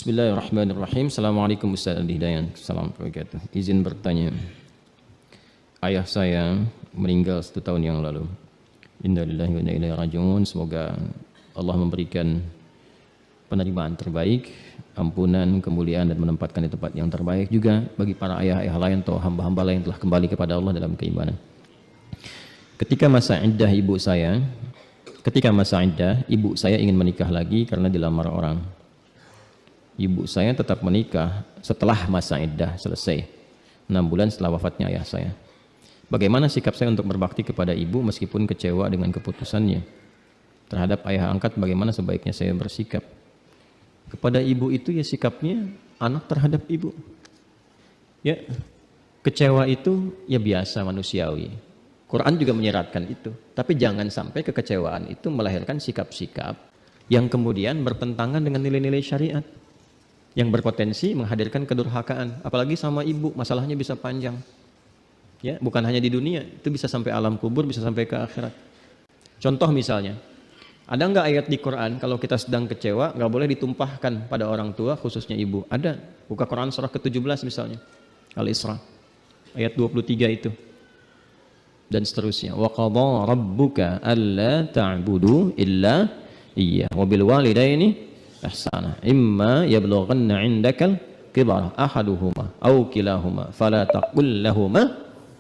Bismillahirrahmanirrahim. Assalamualaikum Ustaz Adi Dayan. Assalamualaikum warahmatullahi wabarakatuh. Izin bertanya. Ayah saya meninggal 1 tahun yang lalu. Inna lillahi wa inna ilaihi raji'un. Semoga Allah memberikan penerimaan terbaik, ampunan, kemuliaan dan menempatkan di tempat yang terbaik juga bagi para ayah-ayah lain atau hamba-hamba lain yang telah kembali kepada Allah dalam keimanan. Ketika masa iddah ibu saya ingin menikah lagi karena dilamar orang. Ibu saya tetap menikah setelah masa iddah selesai, 6 bulan setelah wafatnya ayah saya. Bagaimana sikap saya untuk berbakti kepada ibu meskipun kecewa dengan keputusannya? Terhadap ayah angkat, bagaimana sebaiknya saya bersikap? Kepada ibu itu ya sikapnya anak terhadap ibu. Ya, kecewa itu ya biasa manusiawi. Quran juga menyeratkan itu. Tapi jangan sampai kekecewaan itu melahirkan sikap-sikap yang kemudian bertentangan dengan nilai-nilai syariat, yang berpotensi menghadirkan kedurhakaan. Apalagi sama ibu, masalahnya bisa panjang. Ya, bukan hanya di dunia, itu bisa sampai alam kubur, bisa sampai ke akhirat. Contoh misalnya, ada nggak ayat di Quran kalau kita sedang kecewa nggak boleh ditumpahkan pada orang tua, khususnya ibu? Ada. Buka Quran surah ke-17 misalnya, Al-Isra ayat 23 itu dan seterusnya. Wa qadha rabbuka alla ta'budu illa iyyah wa bil walidaini ihsana imma yablughanna 'indakal kibara ahaduhuma aw kilahuma fala taqul lahumā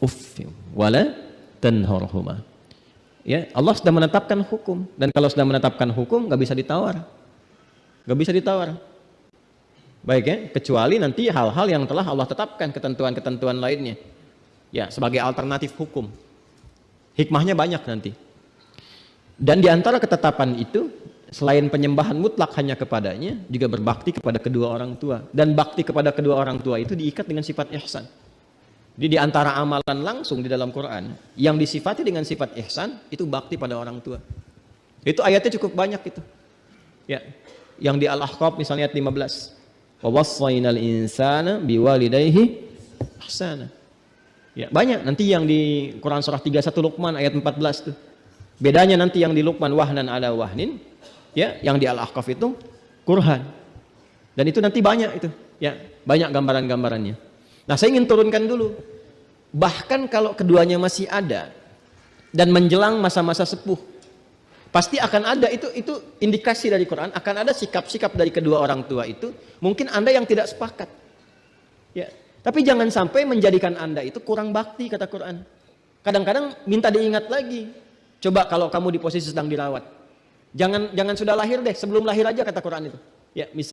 uffin wa la tanharhuma. Ya, Allah sudah menetapkan hukum, dan kalau sudah menetapkan hukum nggak bisa ditawar. Nggak bisa ditawar. Baik ya, kecuali nanti hal-hal yang telah Allah tetapkan, ketentuan-ketentuan lainnya. Ya, sebagai alternatif hukum. Hikmahnya banyak nanti. Dan di antara ketetapan itu, selain penyembahan mutlak hanya kepadanya, juga berbakti kepada kedua orang tua. Dan bakti kepada kedua orang tua itu diikat dengan sifat ihsan. Di antara amalan langsung di dalam Quran yang disifati dengan sifat ihsan itu bakti pada orang tua. Itu ayatnya cukup banyak itu. Ya, yang di Al-Ahqaf misalnya ayat 15. Wa wassaynal insana biwalidayhi ihsana. Ya, banyak nanti yang di Quran surah 31 Luqman ayat 14 tuh. Bedanya nanti yang di Luqman wahnan ala wahnin, ya, yang di Al-Ahqaf itu kurhan. Dan itu nanti banyak itu, ya, banyak gambaran-gambarannya. Nah, saya ingin turunkan dulu. Bahkan kalau keduanya masih ada dan menjelang masa-masa sepuh, pasti akan ada itu indikasi dari Quran, akan ada sikap-sikap dari kedua orang tua itu. Mungkin Anda yang tidak sepakat. Ya, tapi jangan sampai menjadikan Anda itu kurang bakti, kata Quran. Kadang-kadang minta diingat lagi. Coba kalau kamu di posisi sedang dirawat. Jangan sudah lahir deh, sebelum lahir aja kata Quran itu. Ya,